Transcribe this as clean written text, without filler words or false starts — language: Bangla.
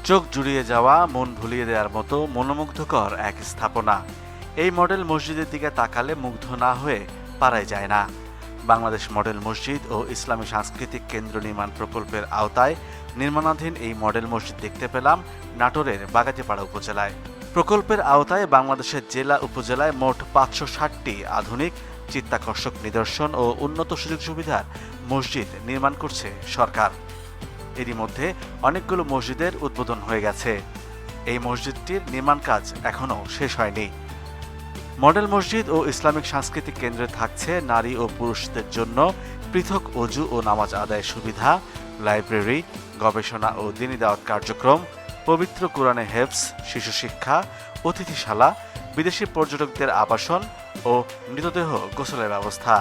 চোখ জুড়িয়ে যাওয়া, মন ভুলিয়ে দেওয়ার মতো মনোমুগ্ধকর এক স্থাপনা। এই মডেল মসজিদের দিকে তাকালে মুগ্ধ না হয়ে পারাই যায় না। বাংলাদেশ মডেল মসজিদ ও ইসলামী সাংস্কৃতিক কেন্দ্র নির্মাণ প্রকল্পের আওতায় নির্মাণাধীন এই মডেল মসজিদ দেখতে পেলাম নাটোরের বাগাতিপাড়া উপজেলায়। প্রকল্পের আওতায় বাংলাদেশের জেলা উপজেলায় মোট ৫৬০টি আধুনিক, চিত্তাকর্ষক নিদর্শন ও উন্নত সুযোগ সুবিধার মসজিদ নির্মাণ করছে সরকার। এরই মধ্যে অনেকগুলো মসজিদের উদ্বোধন হয়ে গেছে। এই মসজিদটির নির্মাণ কাজ এখনও শেষ হয়নি। মডেল মসজিদ ও ইসলামিক সাংস্কৃতিক কেন্দ্রে থাকছে নারী ও পুরুষদের জন্য পৃথক অজু ও নামাজ আদায়ের সুবিধা, লাইব্রেরি, গবেষণা ও দ্বীনি দাওয়াত কার্যক্রম, পবিত্র কোরআনে হেফজ, শিশু শিক্ষা, অতিথিশালা, বিদেশি পর্যটকদের আবাসন ও মৃতদেহ গোসলের ব্যবস্থা।